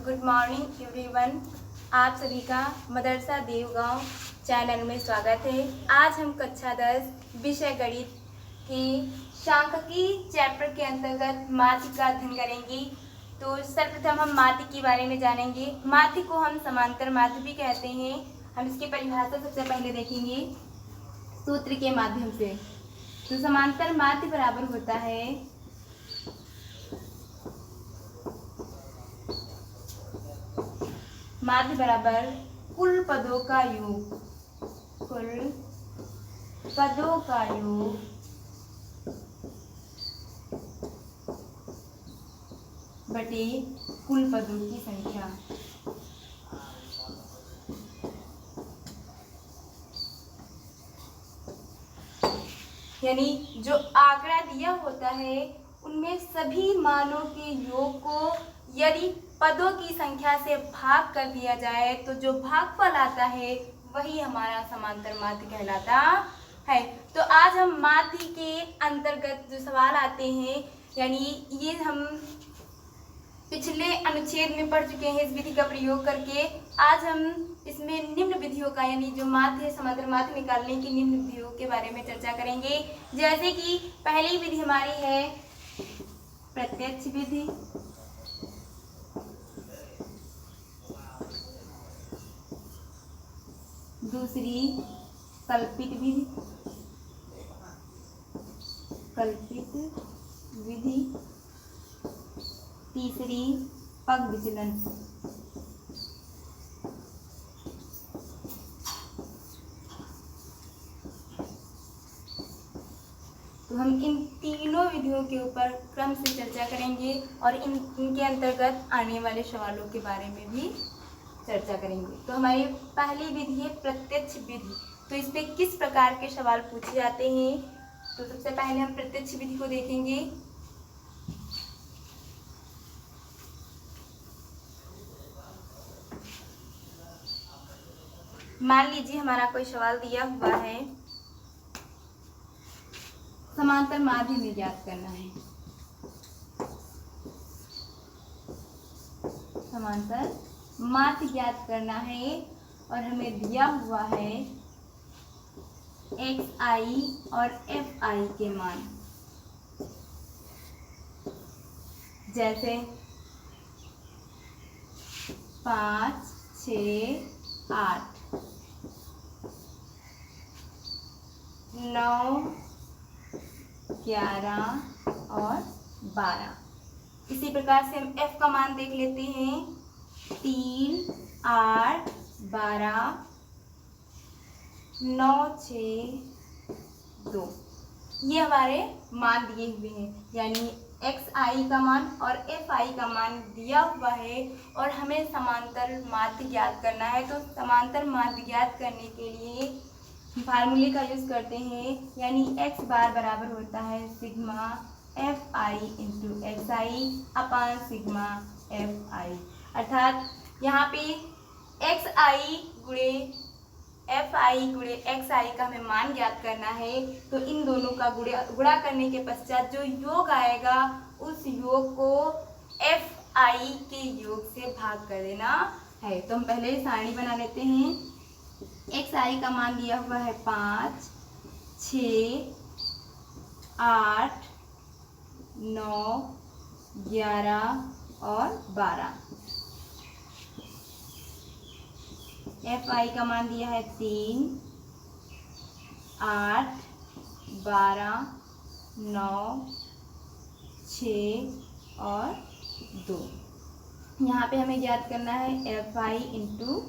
Good morning everyone. आप सभी का मदरसा देवगांव चैनल में स्वागत है। आज हम कक्षा 10 विषय गणित के सांख्यिकी चैप्टर के अंतर्गत माध्य का अध्ययन करेंगे। तो सर्वप्रथम हम माध्य के बारे में जानेंगे। माध्य को हम समांतर माध्य भी कहते हैं। हम इसकी परिभाषा सबसे पहले देखेंगे सूत्र के माध्यम से। तो समांतर माध्य बराबर होता है माध्य बराबर कुल पदों का योग, कुल पदों का योग बटे कुल पदों की संख्या। यानी जो आंकड़ा दिया होता है उनमें सभी मानों के योग को यदि पदों की संख्या से भाग कर दिया जाए तो जो भागफल आता है वही हमारा समांतर माध्य कहलाता है। तो आज हम माध्य के अंतर्गत जो सवाल आते हैं, यानी ये हम पिछले अनुच्छेद में पढ़ चुके हैं इस विधि का प्रयोग करके। आज हम इसमें निम्न विधियों का, यानी जो माध्य है समांतर माध्य निकालने की निम्न विधियों के बारे में चर्चा करेंगे। जैसे कि पहली विधि हमारी है प्रत्यक्ष विधि, दूसरी कल्पित विधि, तीसरी पग विचलन। तो हम इन तीनों विधियों के ऊपर क्रम से चर्चा करेंगे और इनके अंतर्गत आने वाले सवालों के बारे में भी चर्चा करेंगे। तो हमारी पहली विधि है प्रत्यक्ष विधि। तो इस पे किस प्रकार के सवाल पूछे जाते हैं, तो सबसे पहले हम प्रत्यक्ष विधि को देखेंगे। मान लीजिए हमारा कोई सवाल दिया हुआ है, समांतर माध्य में ज्ञात करना है। समांतर माध्य ज्ञात करना है और हमें दिया हुआ है xi और fi के मान। जैसे 5, 6, 8, 9, 11 और 12। इसी प्रकार से हम f का मान देख लेते हैं। 3, 8, 12, 9, 6, 2। ये हमारे मान दिए हुए हैं, यानी xi का मान और fi का मान दिया हुआ है और हमें समांतर माध्य ज्ञात करना है। तो समांतर माध्य ज्ञात करने के लिए फार्मूले का यूज करते हैं, यानी x बार बराबर होता है सिग्मा fi इंटू xi अपान सिग्मा fi। अर्थात यहाँ पे xi गुणे fi गुणे xi का हमें मान ज्ञात करना है। तो इन दोनों का गुणा करने के पश्चात जो योग आएगा उस योग को fi के योग से भाग कर देना है। तो हम पहले सारणी बना लेते हैं। xi का मान दिया हुआ है 5, 6, 8, 9, 11 और 12। fi का मान दिया है 3, 8, 12, 9, 6 और 2। यहाँ पे हमें ज्ञात करना है fi इंटू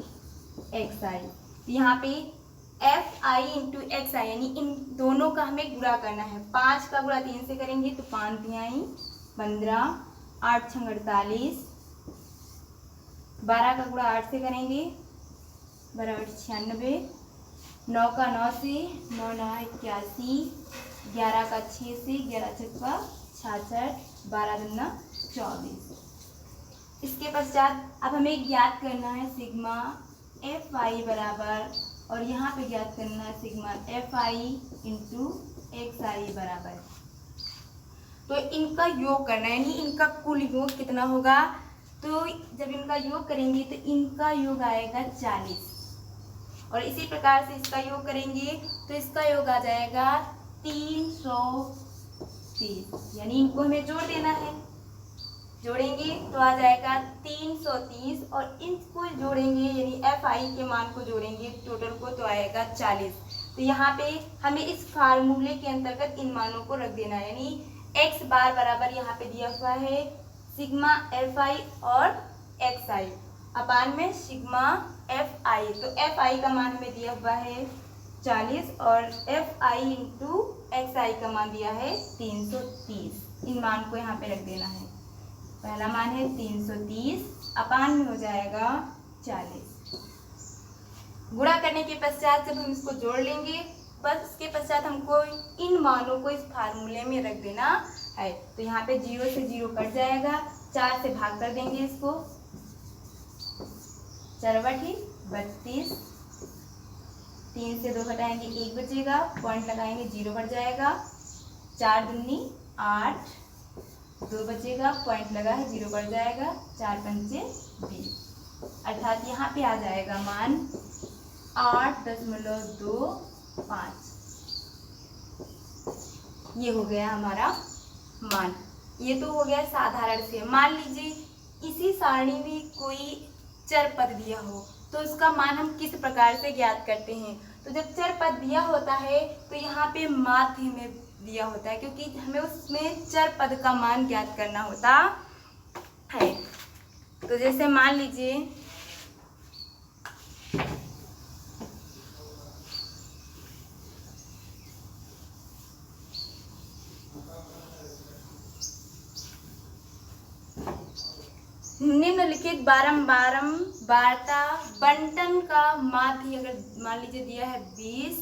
xi। यहाँ पे fi इंटू xi यानी इन दोनों का हमें गुणा करना है। 5 का गुणा 3 से करेंगे तो 5 तिहाई 15, 8 छंग 48, 12 का गुणा 8 से करेंगे 12 8 96, 9 का 9 से 9 9 81, 11 का 6 से 11 छक्का 66, 12 दूना 24। इसके पश्चात अब हमें ज्ञात करना है सिग्मा fi बराबर, और यहाँ पे ज्ञात करना है सिग्मा fi इंटू xi बराबर। तो इनका योग करना है, यानी इनका कुल योग कितना होगा तो जब इनका योग करेंगे तो इनका योग आएगा 40, और इसी प्रकार से इसका योग करेंगे तो इसका योग आ जाएगा 330, यानी इनको हमें जोड़ देना है। जोड़ेंगे तो आ जाएगा 330, और इनको जोड़ेंगे यानी FI के मान को जोड़ेंगे टोटल को तो आएगा 40। तो यहाँ पे हमें इस फार्मूले के अंतर्गत इन मानों को रख देना है, यानी x बार बराबर यहाँ पे दिया हुआ है सिग्मा FI और XI अपान में सिग्मा FI। तो FI का मान हमें दिया हुआ है 40 और FI इंटू XI का मान दिया है 330। इन मान को यहाँ पे रख देना है। पहला मान है 330 अपान में हो जाएगा 40। गुणा करने के पश्चात जब हम इसको जोड़ लेंगे, बस उसके पश्चात हमको इन मानों को इस फार्मूले में रख देना है। तो यहाँ पे 0 से 0 कट जाएगा, 4 से भाग कर देंगे इसको, 4 बटी 32, 3 से 2 घटाएंगे 1 बचेगा, पॉइंट लगाएंगे 0 बढ़ जाएगा, 4 दूनी 8, 2 बचेगा, पॉइंट लगा है 0 बढ़ जाएगा, 4 पंचे 20, अर्थात यहाँ पे आ जाएगा मान 8.25। ये हो गया हमारा मान। ये तो हो गया साधारण से। मान लीजिए इसी सारणी में कोई चर पद दिया हो तो उसका मान हम किस प्रकार से ज्ञात करते हैं। तो जब चर पद दिया होता है तो यहाँ पे माध्य में दिया होता है, क्योंकि हमें उसमें चर पद का मान ज्ञात करना होता है। तो जैसे मान लीजिए निम्नलिखित बारंबारता बंटन का माध्य अगर मान लीजिए दिया है 20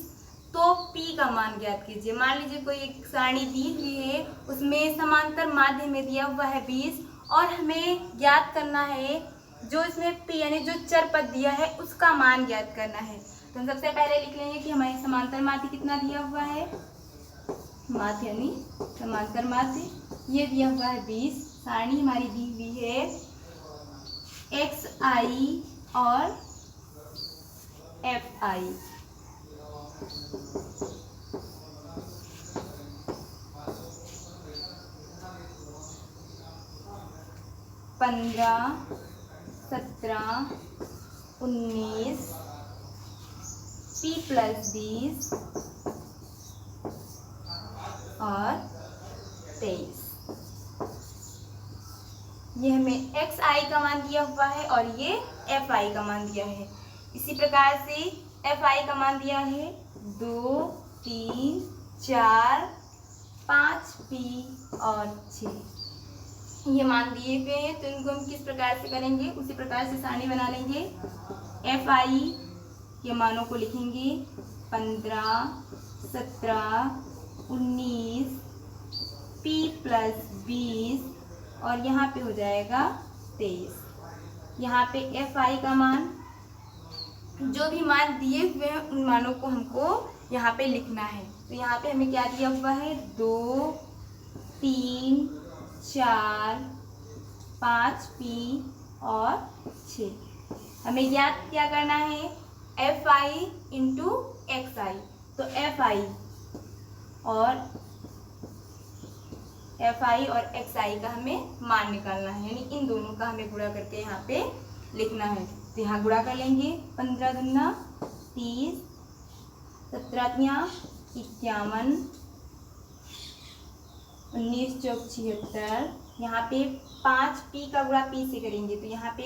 तो P का मान ज्ञात कीजिए। मान लीजिए कोई एक सारणी दी हुई है, उसमें समांतर माध्य में दिया हुआ है 20 और हमें ज्ञात करना है जो इसमें P यानी जो चर पद दिया है उसका मान ज्ञात करना है। तो हम सबसे पहले लिख लेंगे कि हमारे समांतर माध्य कितना दिया हुआ है, माध्य यानी समांतर माध्य ये दिया हुआ है 20। सारणी हमारी दी हुई है XI और FI। पंद्रह, 17, 19, P + 20 और 23। ये हमें XI का मान दिया हुआ है और ये FI का मान दिया है। इसी प्रकार से FI का मान दिया है 2, 3, 4, 5 P और 6। ये मान दिए हुए हैं तो इनको हम किस प्रकार से करेंगे, उसी प्रकार से सारणी बना लेंगे। FI के मानों को लिखेंगे 15, 17, 19, P + 20 और यहाँ पे हो जाएगा 23। यहाँ पे FI का मान जो भी मान दिए हुए हैं उन मानों को हमको यहाँ पे लिखना है। तो यहाँ पे हमें क्या दिया हुआ है 2, 3, 4, 5 P और 6। हमें ज्ञात क्या करना है FI इंटू XI। तो FI और XI का हमें मान निकालना है, यानी इन दोनों का हमें गुणा करके यहाँ पे लिखना है। तो यहाँ गुणा कर लेंगे 15 दूना 30, 17 तियाँ 51, 19 चौक 76। यहाँ पे 5 P का गुणा P से करेंगे तो यहाँ पे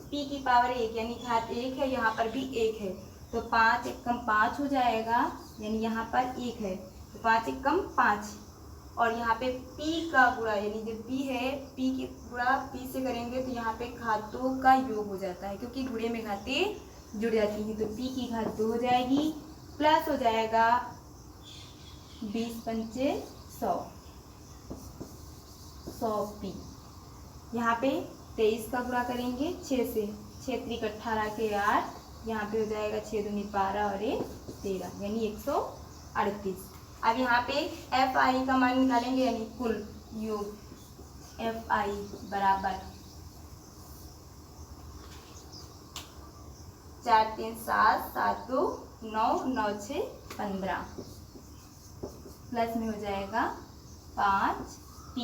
P की पावर 1 यानी घात 1 है, यहाँ पर भी 1 है तो 5 × 5 हो जाएगा, यानी यहाँ पर 1 है तो 5 × 5 और यहाँ पे P का गुणा यानी जो P है P की गुणा P से करेंगे तो यहाँ पे घातों का योग हो जाता है, क्योंकि गुणे में घातें जुड़ जाती हैं। तो P की घात 2 हो जाएगी, प्लस हो जाएगा 20 पंचे 100 P। यहाँ पे 23 का गुणा करेंगे 6 से, 6 × 18 के 8, यहाँ पे हो जाएगा 6 दूनी 12 और 1 13 यानी 138। अब यहाँ पे FI का मान निकालेंगे यानी कुल योग FI बराबर 4 3 7, 7 2 9, 9 6 15 प्लस में हो जाएगा 5p।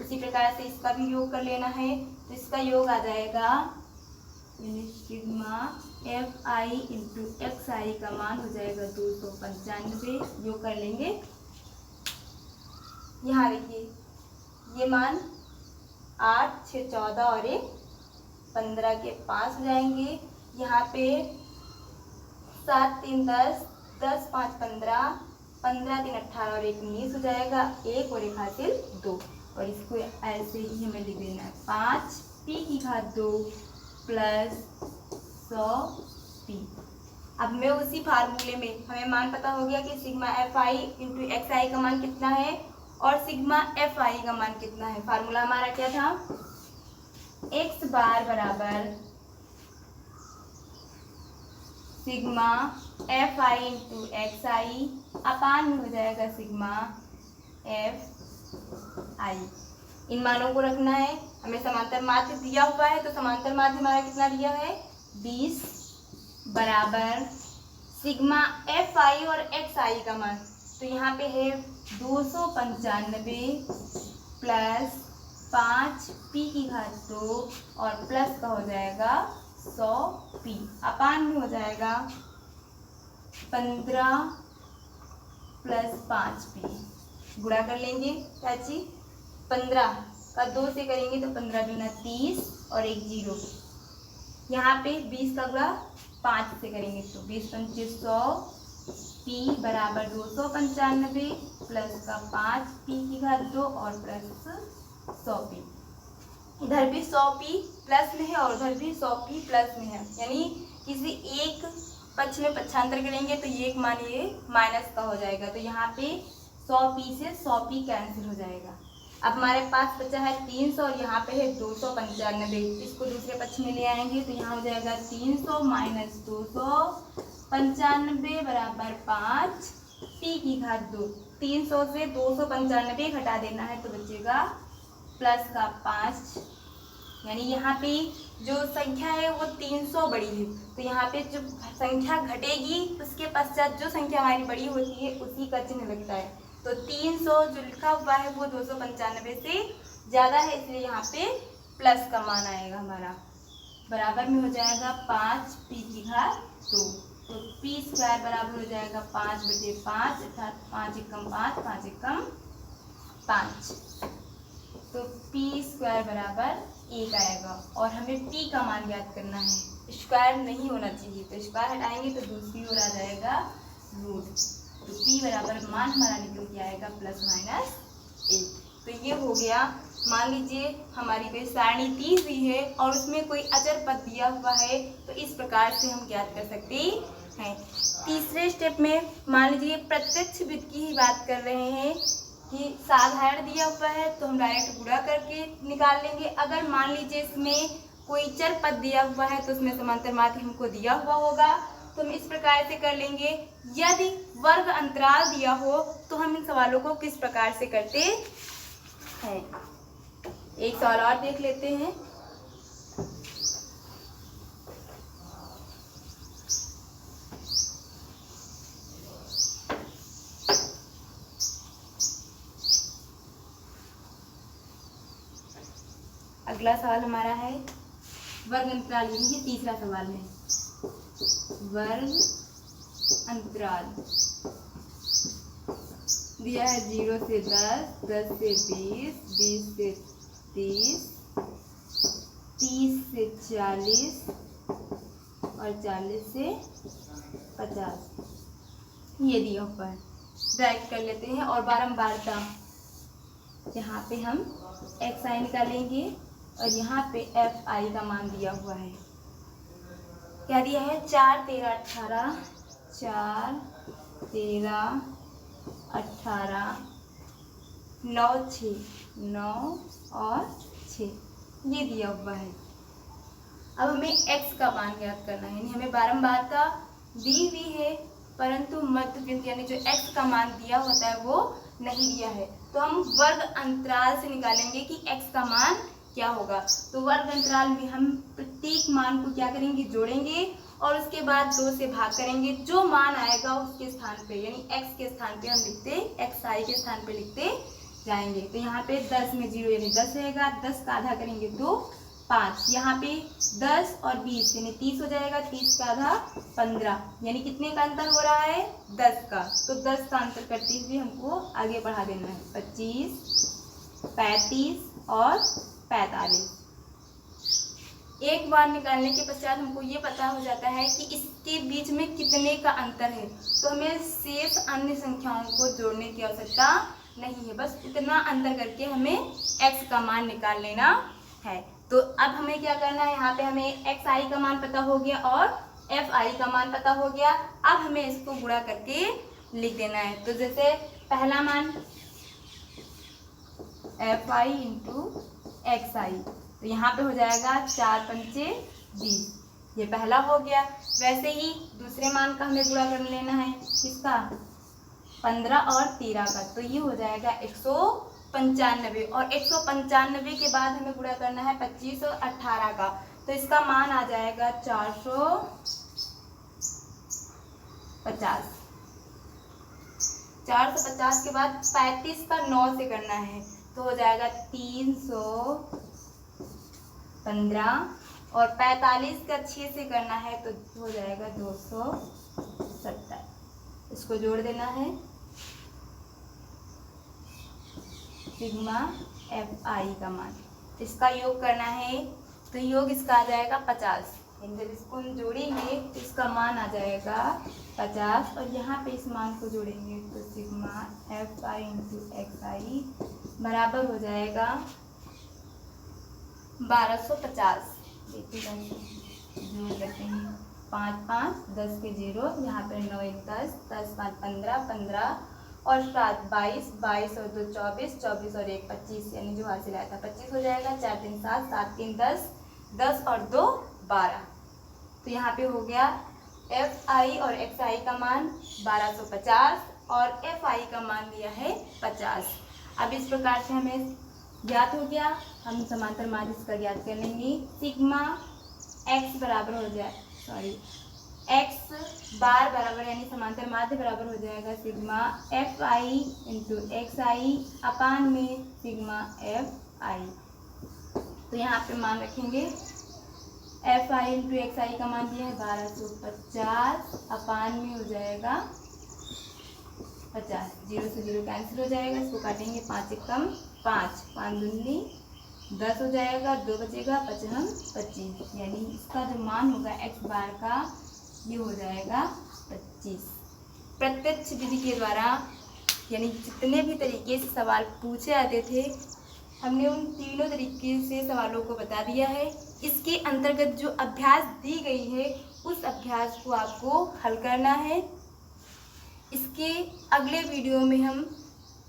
उसी प्रकार से इसका भी योग कर लेना है, तो इसका योग आ जाएगा sigma F I into X I का मान हो जाएगा 295। योग कर लेंगे। यहाँ देखिए ये मान 8 6 14 और 1 15 के 5 हो जाएंगे। यहाँ पे 7 3 10, 10 5 15, 15 3 18 और 1 19 हो जाएगा। 1 और 1 हासिल 2, और इसको ऐसे ही हमें लिख देना है 5p की घात 2 प्लस 100p। अब मैं उसी फार्मूले में हमें मान पता हो गया कि sigma F I into X I का मान कितना है और सिग्मा एफ आई का मान कितना है। फार्मूला हमारा क्या था, एक्स बार बराबर sigma F I into X I अपान में हो जाएगा सिग्मा एफ आई। इन मानों को रखना है। हमें समांतर माध्य दिया हुआ है, तो समांतर माध्य हमारा कितना दिया है 20 बराबर सिग्मा एफ आई और एक्स आई का मान, तो यहाँ पे है 295 प्लस 5p की घात 2 और प्लस का हो जाएगा 100p अपान में हो जाएगा 15 प्लस 5p। गुणा कर लेंगे चाची, 15 का 2 से करेंगे तो 15 दूना 30 और 1 0। यहाँ पे 20 का गुणा 5 से करेंगे तो 20 25 100 p बराबर 295 प्लस का 5p की घात 2 और प्लस 100p। इधर भी 100p प्लस में है और उधर भी 100p प्लस में है, यानी किसी एक पक्ष में पक्षांतर करेंगे तो ये एक मान ये माइनस का हो जाएगा, तो यहाँ पे 100p से 100p कैंसिल हो जाएगा। अब हमारे पास बचा है 300 और यहाँ पे है 295। इसको दूसरे पक्ष में ले आएंगे तो यहाँ हो जाएगा 300 माइनस 295 बराबर 5 p की घात 2। 300 से 295 घटा देना है तो बचेगा प्लस का 5, यानी यहाँ पे जो संख्या है वो 300 बड़ी है, तो यहाँ पे जो संख्या घटेगी उसके पश्चात जो संख्या हमारी बड़ी होती है उसी का चिन्ह लगता है। तो 300 जो लिखा हुआ है वो 295 से ज़्यादा है, इसलिए यहाँ पे प्लस का मान आएगा हमारा। बराबर में हो जाएगा 5p की घात 2, तो p स्क्वायर बराबर हो जाएगा 5/5 अर्थात 5 एकम 5, 5 एकम 5, तो p स्क्वायर बराबर 1 आएगा। और हमें p का मान ज्ञात करना है, स्क्वायर नहीं होना चाहिए, तो स्क्वायर हटाएंगे तो दूसरी ओर आ जाएगा रूट, तो p बराबर मान हमारा निकल के आएगा प्लस माइनस 1। तो ये हो गया। मान लीजिए हमारी कोई सारणी दी हुई है और उसमें कोई अचर पद दिया हुआ है, तो इस प्रकार से हम ज्ञात कर सकते हैं। तीसरे स्टेप में मान लीजिए प्रत्यक्ष विधि की ही बात कर रहे हैं कि साधारण दिया हुआ है तो हम डायरेक्ट गुणा करके निकाल लेंगे। अगर मान लीजिए इसमें कोई चर पद दिया हुआ है तो उसमें समांतर माध्य हमको दिया हुआ होगा, तो हम इस प्रकार से कर लेंगे। यदि वर्ग अंतराल दिया हो तो हम इन सवालों को किस प्रकार से करते हैं। एक सवाल और देख लेते हैं। अगला सवाल हमारा है वर्ग अंतराल, ये तीसरा सवाल है। वर्ग अंतराल दिया है 0 से 10, 10 से 20, 20 से 30, 30 से 40 और 40 से 50, ये दिया हुआ है। डायरेक्ट कर लेते हैं और बारंबारता, यहाँ पे हम एक्स आई निकालेंगे और यहाँ पे एफ आई का मान दिया हुआ है। क्या दिया है 4 13 18, 4 13 18, 9 6, 9 और 6, ये दिया हुआ है। अब हमें x का मान ज्ञात करना है, यानी हमें बारंबारता दी हुई है परंतु मध्य बिंदु यानी जो x का मान दिया होता है वो नहीं दिया है, तो हम वर्ग अंतराल से निकालेंगे कि x का मान क्या होगा। तो वर्ग अंतराल में हम प्रत्येक मान को क्या करेंगे, जोड़ेंगे और उसके बाद 2 से भाग करेंगे। जो मान आएगा उसके स्थान पे यानी x के स्थान पे हम लिखते xi के स्थान पे लिखते जाएंगे। तो यहाँ पे 10 में 0 यानी 10 रहेगा, 10 का आधा करेंगे 2, 5। यहाँ पे 10 और 20 यानी 30 हो जाएगा, 30 का आधा 15 यानी कितने का अंतर हो रहा है 10 का। तो 10 का अंतर करते हुए हमको आगे बढ़ा देना है 25, 35 और 45। एक बार निकालने के पश्चात हमको ये पता हो जाता है कि इसके बीच में कितने का अंतर है, तो हमें शेष अन्य संख्याओं को जोड़ने की आवश्यकता नहीं है, बस इतना अंतर करके हमें x का मान निकाल लेना है। तो अब हमें क्या करना है, यहाँ पे हमें xi का मान पता हो गया और fi का मान पता हो गया। अब हमें इसको गुणा करके लिख देना है। तो जैसे पहला मान fi इंटू xi, तो यहाँ पे हो जाएगा 4 पंचे 20, ये पहला हो गया। वैसे ही दूसरे मान का हमें गुणा कर लेना है, किसका 15 और 13 का, तो ये हो जाएगा 195 और 195 के बाद हमें गुणा करना है 25 और 18 का, तो इसका मान आ जाएगा 450। 450 के बाद 35 का 9 से करना है, तो हो जाएगा 315 और 45 का 6 से करना है तो हो जाएगा 270। इसको जोड़ देना है, सिग्मा fi का मान, इसका योग करना है तो योग इसका आ जाएगा 50। जब इसको हम जोड़ेंगे तो इसका मान आ जाएगा 50 और यहाँ पे इस मान को जोड़ेंगे तो सिग्मा fi इंटू xi बराबर हो जाएगा 1250। देखिएगा जोड़ लेते हैं, 5 5 10 के 0, यहाँ पे 9 1 10, 10 5 15, 15 और 7 22, 22 और 2 24, 24 और 1 25 यानी जो हासिल आया था 25 हो जाएगा। 4 3 7, 7 3 10, 10 और 2 12। तो यहाँ पे हो गया fi और xi का मान 1250 और fi का मान दिया है 50। अब इस प्रकार से हमें ज्ञात हो गया, हम समांतर माध्य इसका ज्ञात कर लेंगे। सिग्मा x बराबर हो जाए x बार बराबर यानी समांतर माध्य बराबर हो जाएगा सिग्मा fi इंटू xi अपान में सिग्मा fi। तो यहाँ पे मान रखेंगे fi इंटू xi का मान दिया है 1250 अपान में हो जाएगा 50, 0 से 0 कैंसिल हो जाएगा, इसको काटेंगे 5 एकम 5, 5 दूनी 10 हो जाएगा, 2 बचेगा, 5 25 यानी इसका जो मान होगा x बार का ये हो जाएगा 25। प्रत्यक्ष विधि के द्वारा यानी जितने भी तरीके से सवाल पूछे जाते थे हमने उन तीनों तरीके से सवालों को बता दिया है। इसके अंतर्गत जो अभ्यास दी गई है उस अभ्यास को आपको हल करना है। इसके अगले वीडियो में हम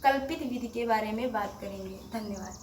कल्पित विधि के बारे में बात करेंगे। धन्यवाद।